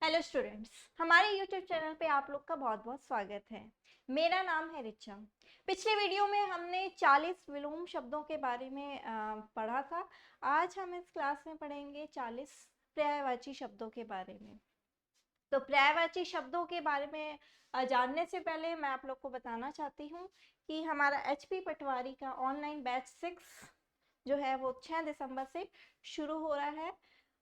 Hello students, हमारे YouTube channel पे आप लोग का बहुत बहुत स्वागत है। मेरा नाम है रिचा। पिछले वीडियो में हमने 40 विलोम शब्दों के बारे में पढ़ा था। आज हम इस क्लास में पढ़ेंगे 40 पर्यायवाची शब्दों के बारे में। तो पर्यायवाची शब्दों के बारे में जानने से पहले मैं आप लोग को बताना चाहती हूँ कि हमारा HP पटवारी का ऑनलाइन बैच 6 जो है वो 6 दिसंबर से शुरू हो रहा है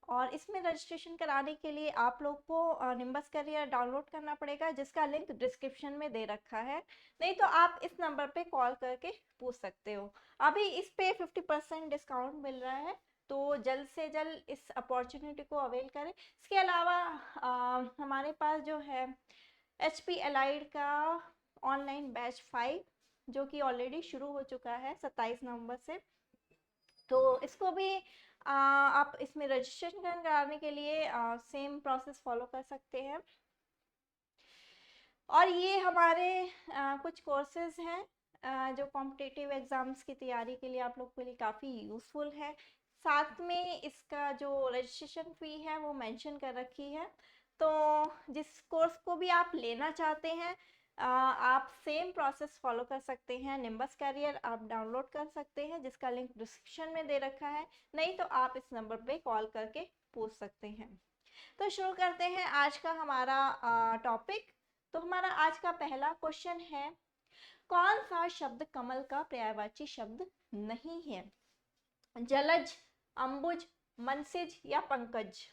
और इसमें रजिस्ट्रेशन कराने के लिए आप लोग को निम्बस करियर डाउनलोड करना पड़ेगा, जिसका लिंक डिस्क्रिप्शन में दे रखा है। नहीं तो आप इस नंबर पे कॉल करके पूछ सकते हो। अभी इस पे 50% डिस्काउंट मिल रहा है, तो जल्द से जल्द इस अपॉर्चुनिटी को अवेल करें। इसके अलावा हमारे पास जो है HP एलाइड का ऑनलाइन बैच 5 जो कि ऑलरेडी शुरू हो चुका है 27 नवंबर से। तो इसको भी आप इसमें रजिस्ट्रेशन कराने के लिए सेम प्रोसेस फॉलो कर सकते हैं। और ये हमारे कुछ कोर्सेज हैं जो कॉम्पिटिटिव एग्ज़ाम्स की तैयारी के लिए आप लोग के लिए काफ़ी यूज़फुल है। साथ में इसका जो रजिस्ट्रेशन फ़ी है वो मेंशन कर रखी है। तो जिस कोर्स को भी आप लेना चाहते हैं आप सेम प्रोसेस फॉलो कर सकते हैं। निम्बस कैरियर आप डाउनलोड कर सकते हैं, जिसका लिंक डिस्क्रिप्शन में दे रखा है। नहीं तो आप इस नंबर पे कॉल करके पूछ सकते हैं। तो शुरू करते हैं आज का हमारा टॉपिक। तो हमारा आज का पहला क्वेश्चन है, कौन सा शब्द कमल का पर्यायवाची शब्द नहीं है? जलज, अंबुज, मनसिज या पंकज?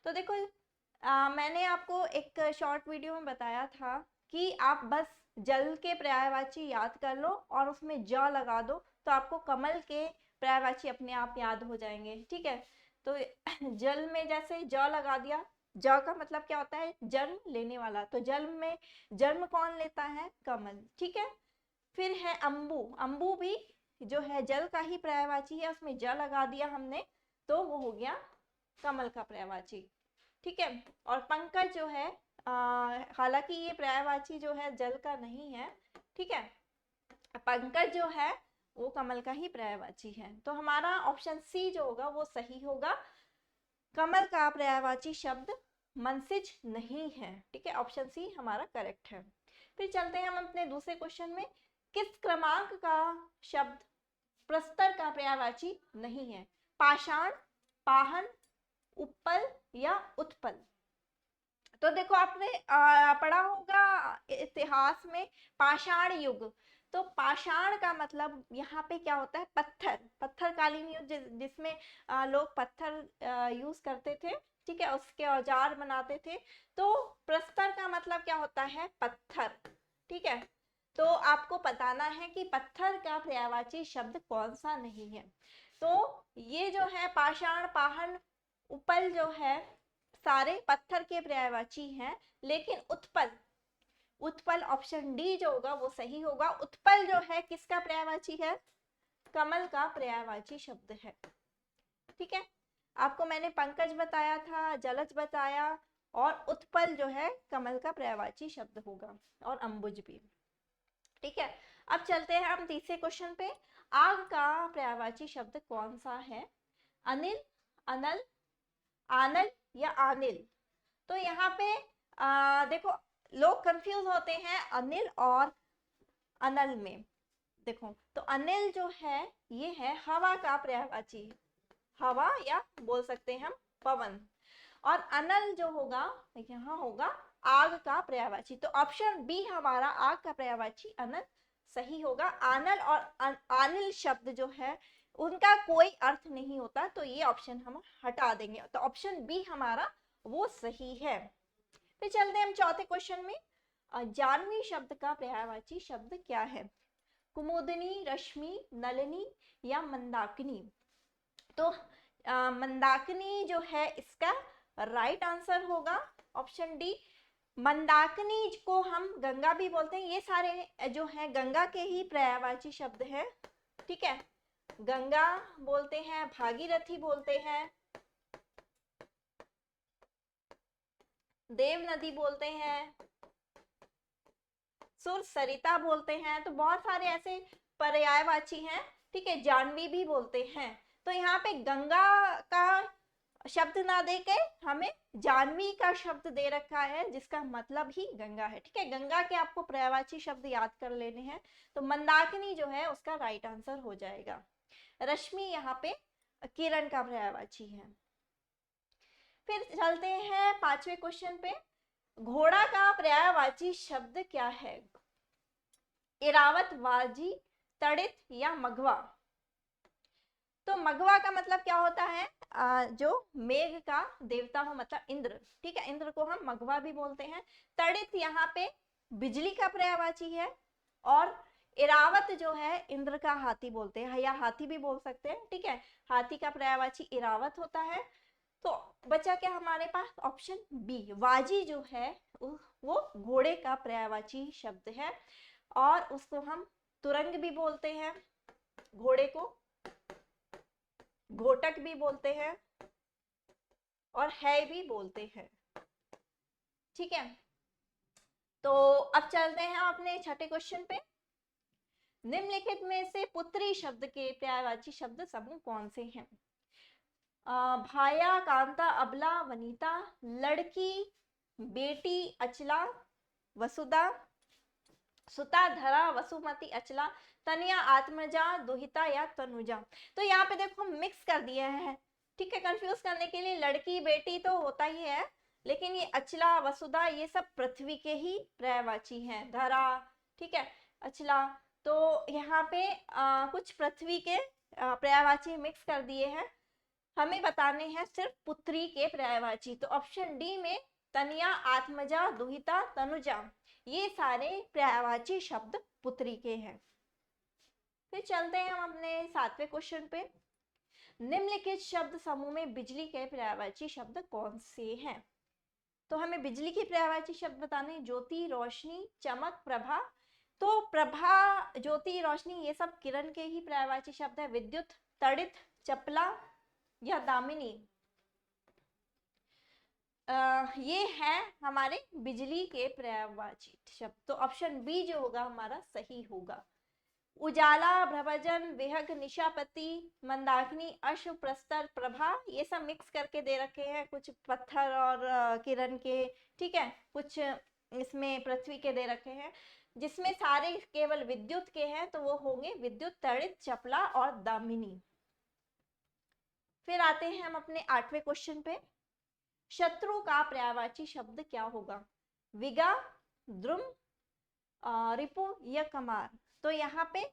तो देखो मैंने आपको एक शॉर्ट वीडियो में बताया था कि आप बस जल के पर्यायवाची याद कर लो और उसमें ज लगा दो, तो आपको कमल के पर्यायवाची अपने आप याद हो जाएंगे। ठीक है, तो जल में जैसे ज लगा दिया, ज का मतलब क्या होता है? जन्म लेने वाला। तो जल में जन्म कौन लेता है? कमल। ठीक है, फिर है अंबु। अंबु भी जो है जल का ही पर्यायवाची है, उसमें ज लगा दिया हमने तो वो हो गया कमल का पर्यायवाची। ठीक है, और पंकज जो है हालांकि ये पर्यायवाची जो है जल का नहीं है। ठीक है, पंकज जो है वो कमल का ही पर्यायवाची है। तो हमारा ऑप्शन सी जो होगा वो सही होगा। कमल का पर्यायवाची शब्द मनसिज नहीं है। ठीक है, ऑप्शन सी हमारा करेक्ट है। फिर चलते हैं हम अपने दूसरे क्वेश्चन में। किस क्रमांक का शब्द प्रस्तर का पर्यायवाची नहीं है? पाषाण, पाहन, उत्पल या उत्पल? तो देखो आपने पढ़ा होगा इतिहास में पाषाण युग। तो पाषाण का मतलब यहाँ पे क्या होता है? पत्थर, पत्थरकालीन युग जिसमें लोग पत्थर यूज करते थे। ठीक है, उसके औजार बनाते थे। तो प्रस्तर का मतलब क्या होता है? पत्थर। ठीक है, तो आपको बताना है कि पत्थर का पर्यायवाची शब्द कौन सा नहीं है। तो ये जो है पाषाण, पाहन, उपल जो है सारे पत्थर के पर्यायवाची हैं। लेकिन उत्पल, उत्पल ऑप्शन डी जो होगा वो सही होगा। उत्पल जो है किसका पर्यायवाची है? कमल का पर्यायवाची शब्द है। ठीक है, आपको मैंने पंकज बताया था, जलज बताया, और उत्पल जो है कमल का पर्यायवाची शब्द होगा, और अंबुज भी। ठीक है, अब चलते हैं हम तीसरे क्वेश्चन पे। आग का पर्यायवाची शब्द कौन सा है? अनिल, अनल, आनल या आनिल? तो यहाँ पे देखो लोग कंफ्यूज होते हैं अनिल और अनल में। देखो तो अनिल जो है ये है हवा का पर्यायवाची, हवा या बोल सकते हैं हम पवन। और अनल जो होगा यहाँ होगा आग का पर्यायवाची। तो ऑप्शन बी हमारा आग का पर्यायवाची अनल सही होगा। आनल और अनिल शब्द जो है उनका कोई अर्थ नहीं होता, तो ये ऑप्शन हम हटा देंगे। तो ऑप्शन बी हमारा वो सही है। फिर चलते हैं हम चौथे क्वेश्चन में। जानवी शब्द का पर्यायवाची शब्द क्या है? कुमुदनी, रश्मि, नलिनी या मंदाकिनी? तो मंदाकिनी जो है इसका राइट आंसर होगा ऑप्शन डी। मंदाकिनी को हम गंगा भी बोलते हैं। ये सारे जो है गंगा के ही पर्यायवाची शब्द है। ठीक है, गंगा बोलते हैं, भागीरथी बोलते हैं, देव नदी बोलते हैं, सुर सरिता बोलते हैं। तो बहुत सारे ऐसे पर्यायवाची हैं। ठीक है, जानवी भी बोलते हैं। तो यहाँ पे गंगा का शब्द ना देके हमें जानवी का शब्द दे रखा है जिसका मतलब ही गंगा है। ठीक है, गंगा के आपको पर्यायवाची शब्द याद कर लेने हैं, तो मंदाकिनी जो है उसका राइट आंसर हो जाएगा। रश्मि यहाँ पे किरण का पर्यायवाची है। फिर चलते हैं 5वें क्वेश्चन पे। घोड़ा का पर्यायवाची शब्द क्या है? इरावत, वाजी, तड़ित या मघवा? तो मघवा का मतलब क्या होता है? जो मेघ का देवता हो, मतलब इंद्र। ठीक है, इंद्र को हम मघवा भी बोलते हैं। तड़ित यहाँ पे बिजली का पर्यायवाची है, और इरावत जो है इंद्र का हाथी बोलते हैं, या हाथी भी बोल सकते हैं। ठीक है, हाथी का पर्यायवाची इरावत होता है। तो बचा क्या हमारे पास? ऑप्शन बी, वाजी जो है वो घोड़े का पर्यायवाची शब्द है, और उसको हम तुरंग भी बोलते हैं, घोड़े को घोटक भी बोलते हैं, और है भी बोलते हैं। ठीक है, तो अब चलते हैं अपने छठे क्वेश्चन पे। निम्नलिखित में से पुत्री शब्द के पर्यायवाची शब्द समूह कौन से हैं? भाया, कांता, अबला, वनिता, लड़की, बेटी, अचला, वसुधा, सुता, धरा, वसुमती, अचला, तनिया, आत्मजा, दुहिता या तनुजा। तो यहाँ पे देखो मिक्स कर दिए हैं। ठीक है, कंफ्यूज करने के लिए। लड़की बेटी तो होता ही है, लेकिन ये अचला, वसुधा ये सब पृथ्वी के ही पर्यायवाची हैं। धरा, ठीक है, अचला, तो यहाँ पे कुछ पृथ्वी के पर्यायवाची मिक्स कर दिए हैं। हमें बताने हैं सिर्फ पुत्री के पर्यायवाची। तो ऑप्शन डी में तनिया, आत्मजा, दुहिता, तनुजा ये सारे पर्यायवाची शब्द पुत्री के हैं। फिर चलते हैं हम अपने 7वें क्वेश्चन पे। निम्नलिखित शब्द समूह में बिजली के पर्यायवाची शब्द कौन से हैं? तो हमें बिजली के पर्यायवाची शब्द बताने। ज्योति, रोशनी, चमक, प्रभा। तो प्रभा, ज्योति, रोशनी ये सब किरण के ही पर्यायवाची शब्द है। विद्युत, तड़ित, चपला या दामिनी ये है हमारे बिजली के पर्यायवाची शब्द। तो ऑप्शन बी जो होगा हमारा सही होगा। उजाला, प्रभजन, विहग, निशापति, मंदाकिनी, अश्व, प्रस्तर, प्रभा ये सब मिक्स करके दे रखे हैं, कुछ पत्थर और किरण के। ठीक है, कुछ इसमें पृथ्वी के दे रखे हैं। जिसमें सारे केवल विद्युत के हैं तो वो होंगे विद्युत, तड़ित, चपला और दामिनी। फिर आते हैं हम अपने 8वें क्वेश्चन पे। शत्रु का पर्यायवाची शब्द क्या होगा? विगा, द्रुम, रिपु या कमार? तो यहाँ पे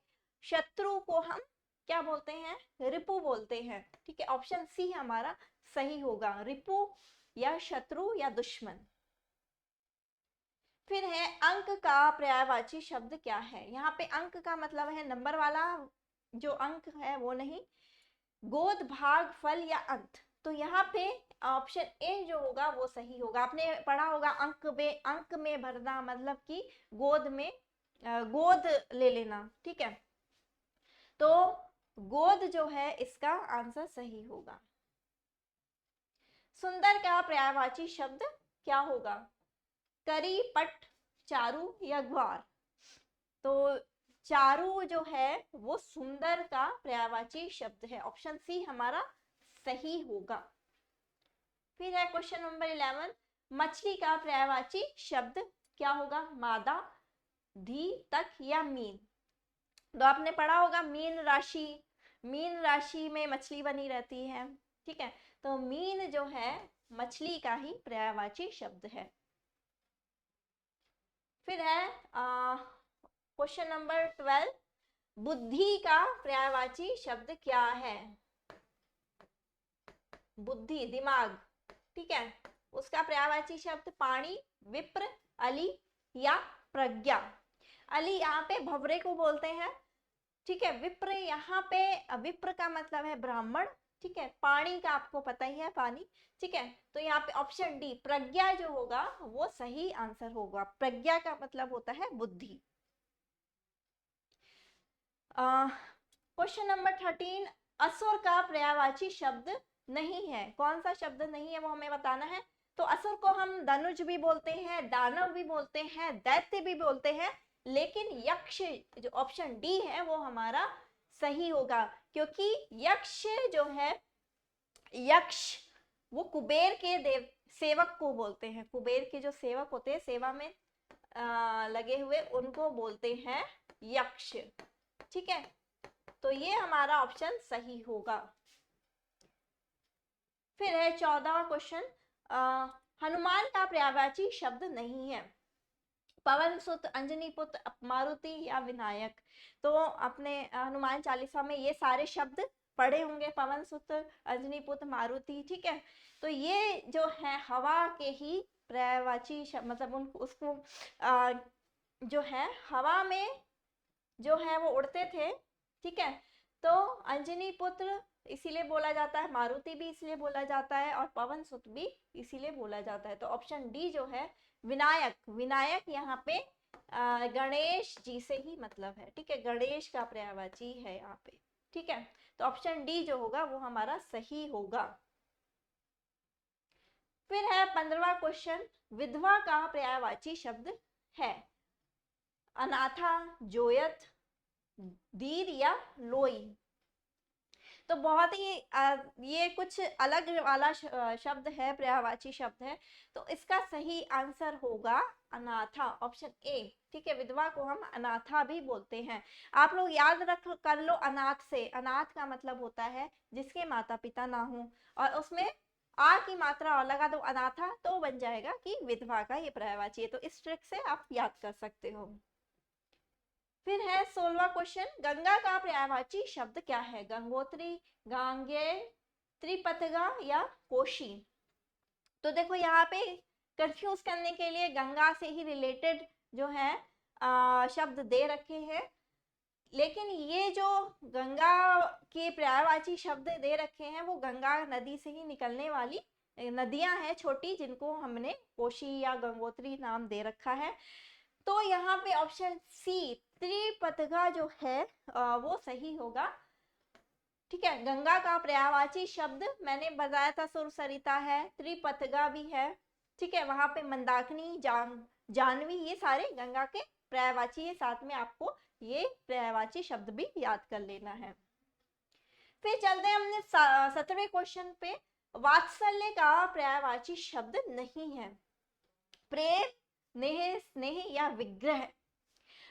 शत्रु को हम क्या बोलते हैं? रिपु बोलते हैं। ठीक है, ऑप्शन सी हमारा सही होगा, रिपु या शत्रु या दुश्मन। फिर है अंक का पर्यायवाची शब्द क्या है? यहाँ पे अंक का मतलब है नंबर वाला जो अंक है वो नहीं। गोद, भाग, फल या अंत? तो यहाँ पे ऑप्शन ए जो होगा वो सही होगा। आपने पढ़ा होगा अंक में भरना, मतलब कि गोद में गोद ले लेना। ठीक है, तो गोद जो है इसका आंसर सही होगा। सुंदर का पर्यायवाची शब्द क्या होगा? करी, पट, चारू या ग्वार? तो चारू जो है वो सुंदर का पर्यायवाची शब्द है, ऑप्शन सी हमारा सही होगा। फिर है क्वेश्चन नंबर 11। मछली का पर्यायवाची शब्द क्या होगा? मादा, धी, तक या मीन? तो आपने पढ़ा होगा मीन राशि, मीन राशि में मछली बनी रहती है। ठीक है, तो मीन जो है मछली का ही पर्यायवाची शब्द है। फिर है क्वेश्चन नंबर 12। बुद्धि का पर्यायवाची शब्द क्या है? बुद्धि, दिमाग। ठीक है, उसका पर्यायवाची शब्द पाणी, विप्र, अली या प्रज्ञा? अली यहाँ पे भवरे को बोलते हैं। ठीक है, विप्र यहाँ पे विप्र का मतलब है ब्राह्मण। ठीक है, पानी का आपको पता ही है, पानी। ठीक है, तो यहाँ पे ऑप्शन डी प्रज्ञा जो होगा वो सही आंसर होगा। प्रज्ञा का मतलब होता है बुद्धि। Question number 13। असुर का पर्यायवाची शब्द नहीं है। कौन सा शब्द नहीं है वो हमें बताना है। तो असुर को हम धनुज भी बोलते हैं, दानव भी बोलते हैं, दैत्य भी बोलते हैं, लेकिन यक्ष जो ऑप्शन डी है वो हमारा सही होगा, क्योंकि यक्ष जो है, यक्ष वो कुबेर के देव सेवक को बोलते हैं। कुबेर के जो सेवक होते हैं, सेवा में लगे हुए, उनको बोलते हैं यक्ष। ठीक है, तो ये हमारा ऑप्शन सही होगा। फिर है 14वां क्वेश्चन, हनुमान का पर्यायवाची शब्द नहीं है। पवन सुत, अंजनी पुत्र, मारुति या विनायक। तो अपने हनुमान चालीसा में ये सारे शब्द पढ़े होंगे, पवन सुत, अंजनी पुत्र, मारुति। ठीक है, तो ये जो है हवा के ही पर्यायवाची मतलब उसको जो है हवा में जो है वो उड़ते थे। ठीक है, तो अंजनी पुत्र इसीलिए बोला जाता है, मारुति भी इसलिए बोला जाता है, और पवन सुत भी इसीलिए बोला जाता है। तो ऑप्शन डी जो है विनायक, विनायक यहाँ पे गणेश जी से ही मतलब है। ठीक है, गणेश का पर्यायवाची है यहाँ पे। ठीक है, तो ऑप्शन डी जो होगा वो हमारा सही होगा। फिर है 15वां क्वेश्चन, विधवा का पर्यायवाची शब्द है अनाथा, जोयत, दीर या लोई। तो बहुत ही ये कुछ अलग वाला शब्द है, पर्यायवाची शब्द है। तो इसका सही आंसर होगा अनाथा, ऑप्शन ए। ठीक है, विधवा को हम अनाथा भी बोलते हैं। आप लोग याद रख कर लो, अनाथ से, अनाथ का मतलब होता है जिसके माता पिता ना हो, और उसमें आ की मात्रा और लगा दो अनाथा, तो बन जाएगा कि विधवा का ये पर्यायवाची है। तो इस ट्रिक से आप याद कर सकते हो। फिर है 16वां क्वेश्चन, गंगा का पर्यायवाची शब्द क्या है? गंगोत्री, गांगेय, त्रिपथगा या कोशी। तो देखो यहाँ पे कंफ्यूज करने के लिए गंगा से ही रिलेटेड जो है शब्द दे रखे हैं, लेकिन ये जो गंगा के पर्यायवाची शब्द दे रखे हैं वो गंगा नदी से ही निकलने वाली नदियां हैं छोटी, जिनको हमने कोशी या गंगोत्री नाम दे रखा है। तो यहाँ पे ऑप्शन सी त्रिपथगा जो है वो सही होगा। ठीक है, गंगा का पर्यायवाची शब्द मैंने बताया था, सुरसरिता है, त्रिपथगा भी है। ठीक है, वहां पे मंदाकिनी, जानवी, ये सारे गंगा के पर्यायवाची है। साथ में आपको ये पर्यायवाची शब्द भी याद कर लेना है। फिर चलते हैं हमने 17वें क्वेश्चन पे, वात्सल्य का पर्यायवाची शब्द नहीं है। प्रेम, स्नेह, स्नेह या विग्रह।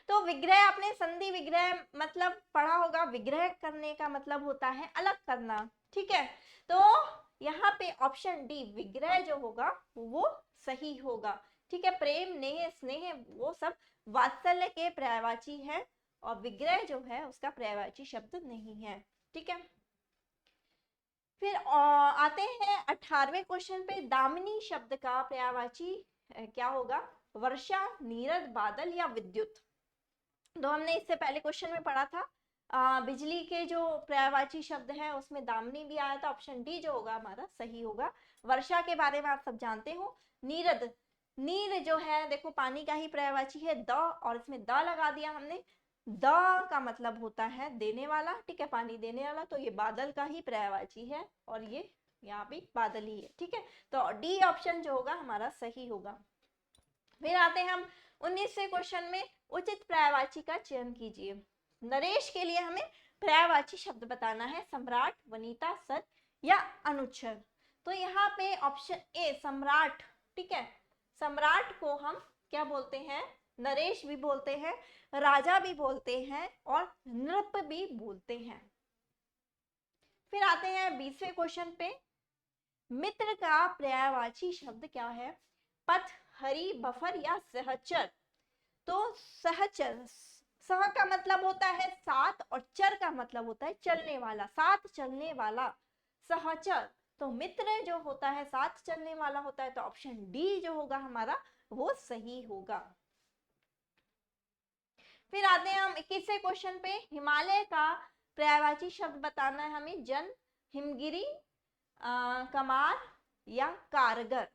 तो विग्रह आपने संधि विग्रह मतलब पढ़ा होगा, विग्रह करने का मतलब होता है अलग करना। ठीक है, तो यहाँ पे ऑप्शन डी विग्रह जो होगा वो सही होगा। ठीक है, प्रेम, नेह, स्नेह वो सब वात्सल्य के पर्यायवाची है, और विग्रह जो है उसका पर्यायवाची शब्द नहीं है। ठीक है, फिर आते हैं 18वें क्वेश्चन पे, दामिनी शब्द का पर्यायवाची क्या होगा? वर्षा, नीरद, बादल या विद्युत। तो हमने इससे पहले क्वेश्चन में पढ़ा था बिजली के जो पर्यायवाची शब्द है उसमें दामिनी भी आया था। ऑप्शन डी जो होगा हमारा सही होगा। वर्षा के बारे में आप सब जानते हो। नीरद, नीर जो है देखो पानी का ही पर्यायवाची है, द, और इसमें द लगा दिया हमने। द का मतलब होता है देने वाला। ठीक है, पानी देने वाला, तो ये बादल का ही पर्यायवाची है, और ये यहाँ भी बादल ही है। ठीक है, तो डी ऑप्शन जो होगा हमारा सही होगा। फिर आते हैं हम 19वें क्वेश्चन में, उचित पर्यायवाची का चयन कीजिए। नरेश के लिए हमें पर्यायवाची शब्द बताना है, सम्राट, वनिता, सर या अनुच्छर। तो यहाँ पे ऑप्शन ए सम्राट। ठीक है, सम्राट को हम क्या बोलते हैं? नरेश भी बोलते हैं, राजा भी बोलते हैं, और नृप भी बोलते हैं। फिर आते हैं 20वें क्वेश्चन पे, मित्र का पर्यायवाची शब्द क्या है? पथ, हरि, बफर या सहचर। तो सहचर, सह का मतलब होता है साथ, और चर का मतलब होता है चलने वाला, साथ चलने वाला, सहचर। तो मित्र जो होता है साथ चलने वाला होता है, तो ऑप्शन डी जो होगा हमारा वो सही होगा। फिर आते हैं हम 21वें क्वेश्चन पे, हिमालय का पर्यायवाची शब्द बताना है हमें, जन, हिमगिरी, कमार या कारगर।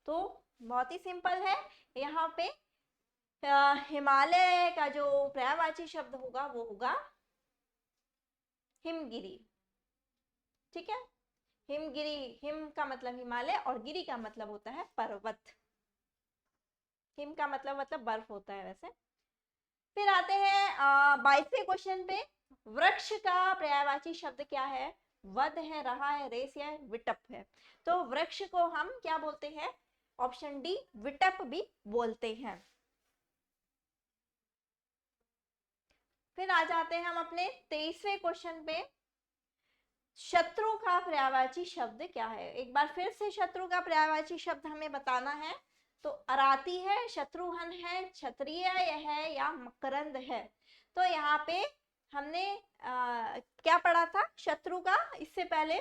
तो बहुत ही सिंपल है, यहाँ पे हिमालय का जो पर्यायवाची शब्द होगा वो होगा हिमगिरी। ठीक है, हिमगिरी, हिम का मतलब हिमालय, और गिरी का मतलब होता है पर्वत। हिम का मतलब बर्फ होता है वैसे। फिर आते हैं 22वें क्वेश्चन पे, वृक्ष का पर्यायवाची शब्द क्या है? वध है, रहा है, रेस या विटप है। तो वृक्ष को हम क्या बोलते हैं? ऑप्शन डी विटप भी बोलते हैं। फिर आ जाते हैं हम अपने 23वें क्वेश्चन पे। शत्रु का पर्यायवाची शब्द क्या है? एक बार फिर से शत्रु का पर्यायवाची शब्द हमें बताना है। तो अराती है, शत्रुघ्न है, क्षत्रिय है या मकरंद है। तो यहाँ पे हमने क्या पढ़ा था शत्रु का? इससे पहले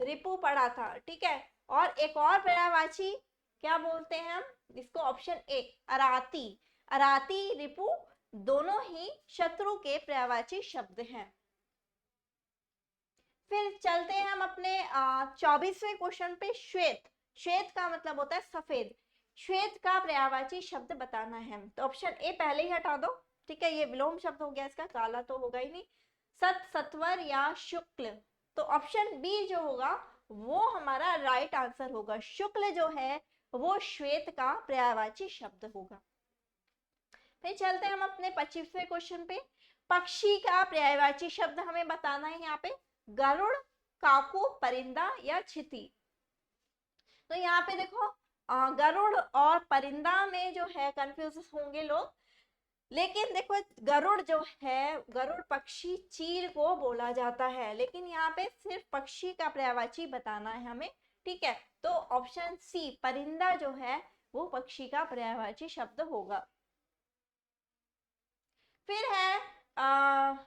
रिपु पढ़ा था, ठीक है। और एक और पर्यायवाची क्या बोलते हैं हम इसको? Option A अराती। अराती, रिपु दोनों ही शत्रु के पर्यायवाची शब्द हैं। फिर चलते हैं हम अपने 24वें क्वेश्चन पे। श्वेत, श्वेत का मतलब होता है सफेद। श्वेत का पर्यायवाची शब्द बताना है। तो ऑप्शन ए पहले ही हटा दो, ठीक है, ये विलोम शब्द हो गया इसका, काला तो होगा ही नहीं। सत, सत्वर या शुक्ल। तो ऑप्शन बी जो होगा वो हमारा राइट आंसर होगा। शुक्ल जो है वो श्वेत का पर्यायवाची शब्द होगा। फिर चलते हैं हम अपने 25वें क्वेश्चन पे। पक्षी का पर्यायवाची शब्द हमें बताना है यहाँ पे। गरुड़, काकू, परिंदा या छिती। तो यहाँ पे देखो गरुड़ और परिंदा में जो है कंफ्यूज होंगे लोग, लेकिन देखो गरुड़ जो है, गरुड़ पक्षी चील को बोला जाता है, लेकिन यहाँ पे सिर्फ पक्षी का पर्यायवाची बताना है हमें, ठीक है। तो ऑप्शन सी परिंदा जो है वो पक्षी का पर्यायवाची शब्द होगा। फिर है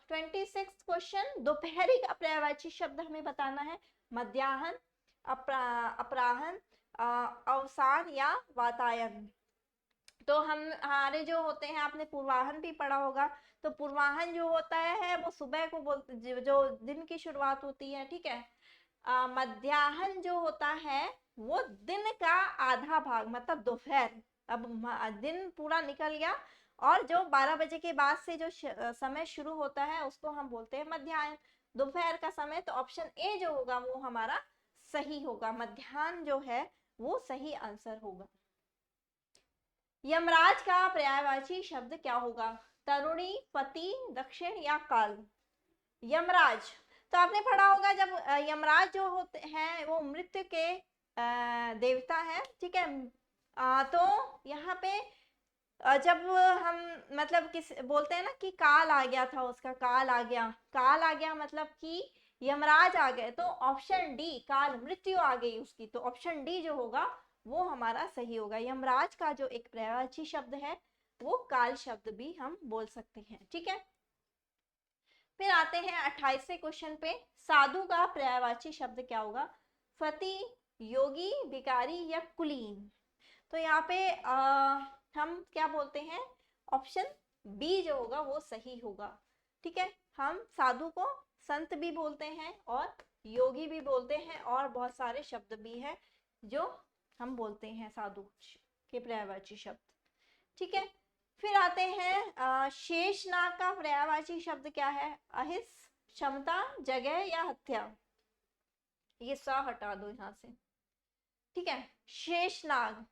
26 क्वेश्चन। दोपहरी का पर्यायवाची शब्द हमें बताना है। मध्याह्न, अपराह्न, अवसान या वातायन। तो हम हमारे जो होते हैं, आपने पूर्वाहन भी पढ़ा होगा। तो पूर्वाहन जो होता है वो सुबह को बोलते, जो दिन की शुरुआत होती है, ठीक है। मध्याह्न जो होता है वो दिन का आधा भाग, मतलब दोपहर। अब दिन पूरा निकल गया और जो 12 बजे के बाद से जो समय शुरू होता है उसको हम बोलते हैं मध्याह्न, दोपहर का समय। तो ऑप्शन ए जो होगा वो हमारा सही होगा, मध्याह्न जो है वो सही आंसर होगा। यमराज का पर्यायवाची शब्द क्या होगा? तरुणी, पति, दक्षिण या काल। यमराज, तो आपने पढ़ा होगा जब यमराज जो होते हैं वो मृत्यु के देवता हैं, ठीक है। तो यहाँ पे जब हम मतलब किस बोलते हैं ना कि काल आ गया था उसका, काल आ गया, काल आ गया मतलब कि यमराज आ गए। तो ऑप्शन डी काल, मृत्यु आ गई उसकी, तो ऑप्शन डी जो होगा वो हमारा सही होगा। यमराज का जो एक पर्यायवाची शब्द है वो काल शब्द भी हम बोल सकते हैं, ठीक है। फिर आते हैं 28वें क्वेश्चन पे। साधु का पर्यायवाची शब्द क्या होगा? फति, योगी, भिखारी या कुलीन। तो यहाँ पे हम क्या बोलते हैं? ऑप्शन बी जो होगा वो सही होगा, ठीक है। हम साधु को संत भी बोलते हैं और योगी भी बोलते हैं और बहुत सारे शब्द भी हैं जो हम बोलते हैं साधु के पर्यायवाची शब्द, ठीक है। फिर आते हैं शेषनाग का पर्यायवाची शब्द क्या है? अहिस, क्षमता, जगह या हत्या। ये सा हटा दो यहाँ से, ठीक है। शेषनाग,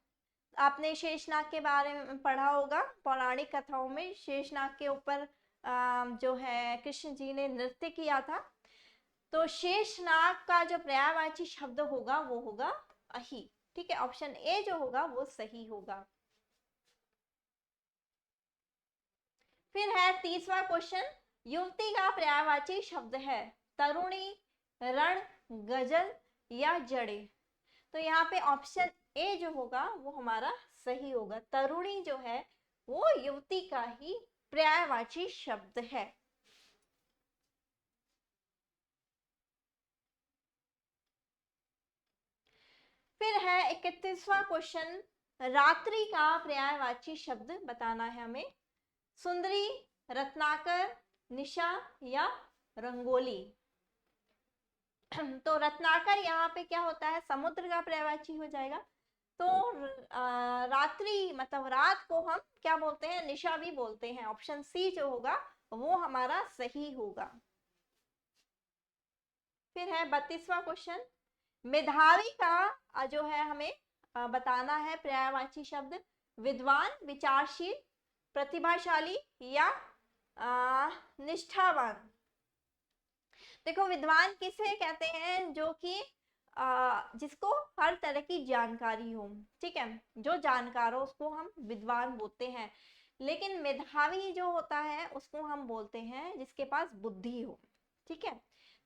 आपने शेषनाग के बारे में पढ़ा होगा पौराणिक कथाओं में। शेषनाग के ऊपर जो है कृष्ण जी ने नृत्य किया था। तो शेषनाग का जो पर्यायवाची शब्द होगा वो होगा अहि, ठीक है। ऑप्शन ए जो होगा वो सही होगा। फिर है 30वां क्वेश्चन। युवती का पर्यायवाची शब्द है। तरुणी, रण, गजल या जड़े। तो यहाँ पे ऑप्शन ए जो होगा वो हमारा सही होगा। तरुणी जो है वो युवती का ही पर्यायवाची शब्द है। फिर है 31वां क्वेश्चन। रात्रि का पर्यायवाची शब्द बताना है हमें। सुंदरी, रत्नाकर, निशा या रंगोली। तो रत्नाकर यहाँ पे क्या होता है? समुद्र का पर्यायवाची हो जाएगा। तो रात्रि मतलब रात को हम क्या बोलते हैं? निशा भी बोलते हैं। ऑप्शन सी जो होगा वो हमारा सही होगा। फिर है 32वां क्वेश्चन। मेधावी का जो है हमें बताना है पर्यायवाची शब्द। विद्वान, विचारशील, प्रतिभाशाली या निष्ठावान। देखो विद्वान किसे कहते हैं, जो कि जिसको हर तरह की जानकारी हो, ठीक है, जो जानकार हो उसको हम विद्वान बोलते हैं। लेकिन मेधावी जो होता है उसको हम बोलते हैं जिसके पास बुद्धि हो, ठीक है।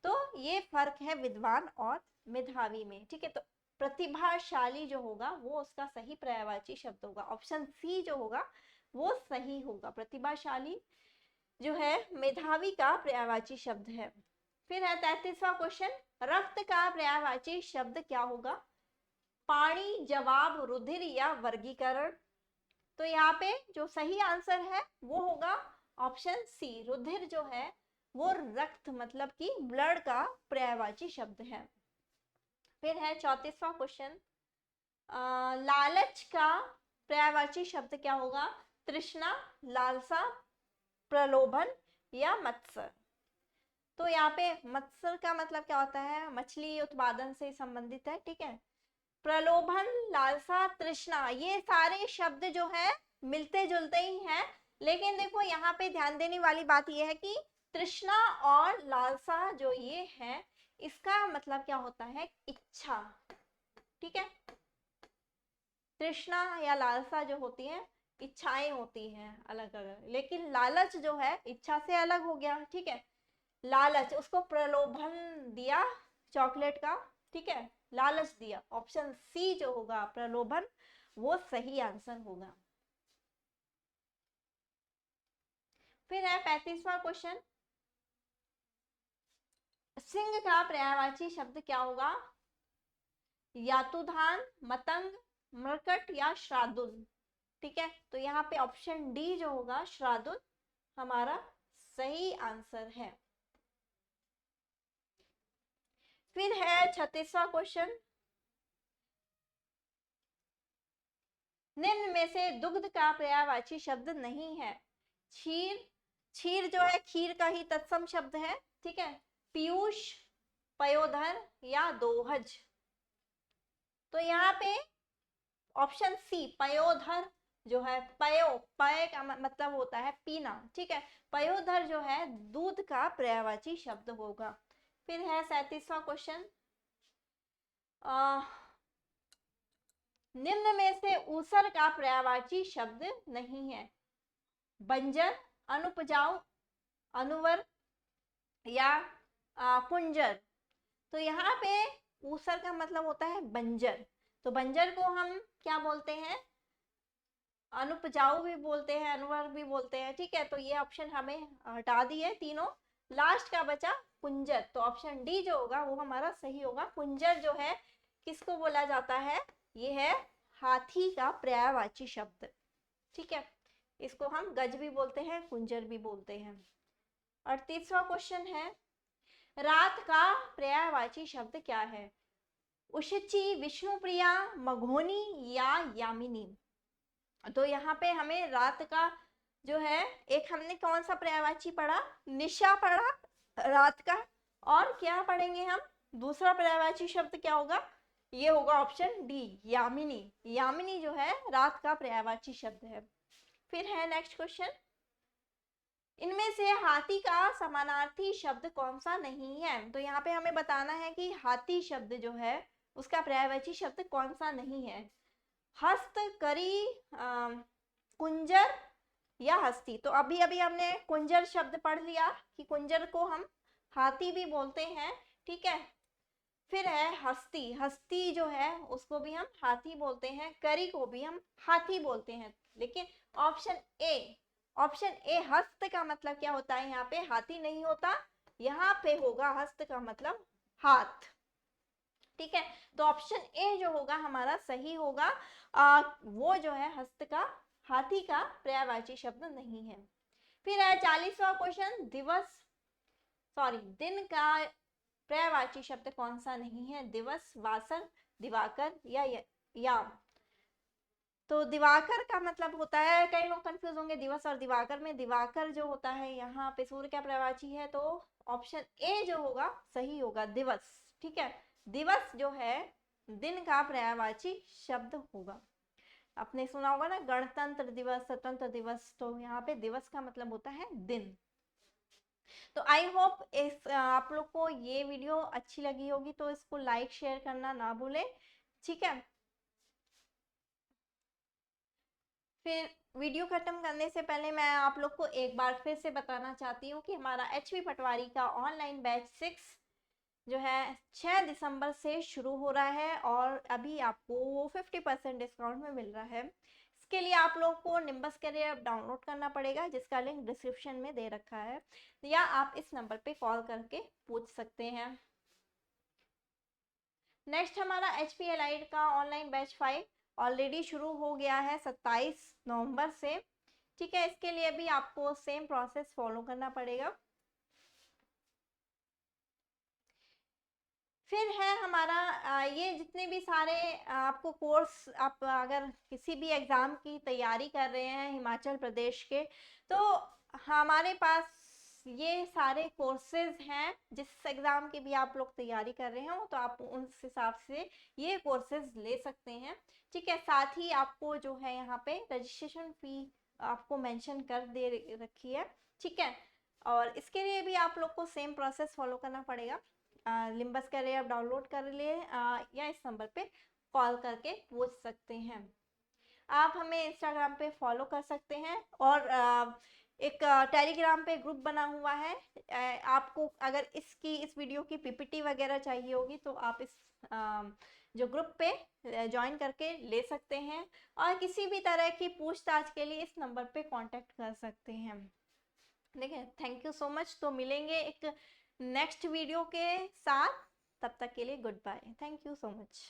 तो ये फर्क है विद्वान और मेधावी में, ठीक है। तो प्रतिभाशाली जो होगा वो उसका सही पर्यायवाची शब्द होगा, ऑप्शन सी जो होगा वो सही होगा। प्रतिभाशाली जो है मेधावी का पर्यायवाची शब्द है। फिर है 33वां क्वेश्चन, रक्त का पर्यायवाची शब्द क्या होगा? पानी, जवाब, रुधिर या वर्गीकरण। तो यहाँ पे जो सही आंसर है वो होगा ऑप्शन सी, रुधिर जो है वो रक्त मतलब कि ब्लड का पर्यायवाची शब्द है। फिर है 34वां क्वेश्चन, लालच का पर्यायवाची शब्द क्या होगा? तृष्णा, लालसा, प्रलोभन या मत्सर। तो यहाँ पे मत्सर का मतलब क्या होता है? मछली उत्पादन से संबंधित है, ठीक है। प्रलोभन, लालसा, तृष्णा, ये सारे शब्द जो है मिलते जुलते ही हैं, लेकिन देखो यहाँ पे ध्यान देने वाली बात यह है कि तृष्णा और लालसा जो ये है इसका मतलब क्या होता है? इच्छा, ठीक है। तृष्णा या लालसा जो होती है इच्छाएं होती हैं अलग अलग, लेकिन लालच जो है इच्छा से अलग हो गया, ठीक है। लालच, उसको प्रलोभन दिया चॉकलेट का, ठीक है, लालच दिया। ऑप्शन सी जो होगा प्रलोभन वो सही आंसर होगा। फिर है 35वां क्वेश्चन, सिंह का पर्यायवाची शब्द क्या होगा? यातुधान, मतंग, मृकट या श्राद्दुल, ठीक है। तो यहाँ पे ऑप्शन डी जो होगा श्राद्दुल हमारा सही आंसर है। फिर है 36वां क्वेश्चन, निम्न में से दुग्ध का पर्यायवाची शब्द नहीं है। क्षीर, क्षीर जो है खीर का ही तत्सम शब्द है, ठीक है। पीयूष, पयोधर या दोहज। तो यहाँ पे ऑप्शन सी पयोधर जो है, पय का मतलब होता है पीना, ठीक है। पयोधर जो है दूध का पर्यायवाची शब्द होगा। फिर है 37वां क्वेश्चन, निम्न में से ऊसर का पर्यायवाची शब्द नहीं है। बंजर, अनुपजाऊ, अनुवर या कुंजर। तो यहाँ पे ऊसर का मतलब होता है बंजर, तो बंजर को हम क्या बोलते हैं? अनुपजाऊ भी बोलते हैं, अनुवर भी बोलते हैं, ठीक है। तो ये ऑप्शन हमें हटा दिए तीनों, लास्ट का बचा कुंजर। तो ऑप्शन डी जो होगा वो हमारा सही होगा। कुंजर जो है किसको बोला जाता है? ये है हाथी का पर्यायवाची शब्द, ठीक है। इसको हम गज भी बोलते हैं, कुंजर भी बोलते हैं। 38वां क्वेश्चन है, रात का पर्यायवाची शब्द क्या है? उषिची, विष्णुप्रिया, मघोनी या यामिनी। तो यहाँ पे हमें रात का जो है, एक हमने कौन सा पर्यायवाची पढ़ा? निशा पढ़ा रात का, और क्या पढ़ेंगे हम? दूसरा पर्यायवाची शब्द क्या होगा? ये होगा ऑप्शन डी यामिनी। यामिनी जो है रात का पर्यायवाची शब्द है। फिर है नेक्स्ट क्वेश्चन, इनमें से हाथी का समानार्थी शब्द कौन सा नहीं है? तो यहाँ पे हमें बताना है कि हाथी शब्द जो है उसका पर्यायवाची शब्द कौन सा नहीं है। हस्त, करी, कुंजर या हस्ती। तो अभी अभी हमने कुंजर शब्द पढ़ लिया कि कुंजर को हम हाथी भी बोलते हैं, ठीक है। फिर है हस्ती, हस्ती जो है उसको भी हम हाथी बोलते हैं, करी को भी हम हाथी बोलते हैं। लेकिन ऑप्शन ए हस्त का मतलब क्या होता है? यहाँ पे हाथी नहीं होता, यहाँ पे होगा हस्त का मतलब हाथ, ठीक है। तो ऑप्शन ए जो होगा हमारा सही होगा। वो जो है हस्त का, हाथी का पर्यायवाची शब्द नहीं है। फिर है 40वां क्वेश्चन, दिन का पर्यायवाची शब्द कौन सा नहीं है? दिवस, वासर, दिवाकर या याम। तो दिवाकर का मतलब होता है, कई लोग कंफ्यूज होंगे दिवस और दिवाकर में। दिवाकर जो होता है यहाँ पे सूर्य का पर्यायवाची है, तो ऑप्शन ए जो होगा सही होगा, दिवस, ठीक है। दिवस जो है दिन का पर्यायवाची शब्द होगा। आपने सुना होगा ना गणतंत्र दिवस, स्वतंत्र दिवस, तो यहाँ पे दिवस का मतलब होता है दिन। तो आई होप इस आप लोग को ये वीडियो अच्छी लगी होगी, तो इसको लाइक शेयर करना ना भूलें, ठीक है। फिर वीडियो खत्म करने से पहले मैं आप लोग को एक बार फिर से बताना चाहती हूँ कि हमारा एचपी पटवारी का ऑनलाइन बैच 6 जो है 6 दिसंबर से शुरू हो रहा है, और अभी आपको 50% डिस्काउंट में मिल रहा है। इसके लिए आप लोग को निम्बस कैरियर ऐप डाउनलोड करना पड़ेगा, जिसका लिंक डिस्क्रिप्शन में दे रखा है, या आप इस नंबर पे कॉल करके पूछ सकते हैं। नेक्स्ट हमारा एच पी एलाइड का ऑनलाइन बैच 5 ऑलरेडी शुरू हो गया है 27 नवंबर से, ठीक है। इसके लिए भी आपको सेम प्रोसेस फॉलो करना पड़ेगा। फिर है हमारा ये जितने भी सारे आपको कोर्स, आप अगर किसी भी एग्ज़ाम की तैयारी कर रहे हैं हिमाचल प्रदेश के, तो हमारे पास ये सारे कोर्सेज हैं। जिस एग्ज़ाम की भी आप लोग तैयारी कर रहे हो तो आप उस हिसाब से ये कोर्सेज ले सकते हैं, ठीक है। साथ ही आपको जो है यहाँ पे रजिस्ट्रेशन फ़ी आपको मेंशन कर दे रखी है, ठीक है। और इसके लिए भी आप लोग को सेम प्रोसेस फॉलो करना पड़ेगा। लिम्बस का आप डाउनलोड कर लिए, या इस नंबर पे कॉल करके पूछ सकते हैं। आप हमें इंस्टाग्राम पे फॉलो कर सकते हैं, और एक टेलीग्राम पे ग्रुप बना हुआ है। आपको अगर इस वीडियो की पीपीटी वगैरह चाहिए होगी तो आप इस जो ग्रुप पे ज्वाइन करके ले सकते हैं, और किसी भी तरह की पूछताछ के लिए इस नंबर पे कांटेक्ट कर सकते हैं। देखिए, थैंक यू सो मच। तो मिलेंगे एक नेक्स्ट वीडियो के साथ, तब तक के लिए goodbye, thank you so much.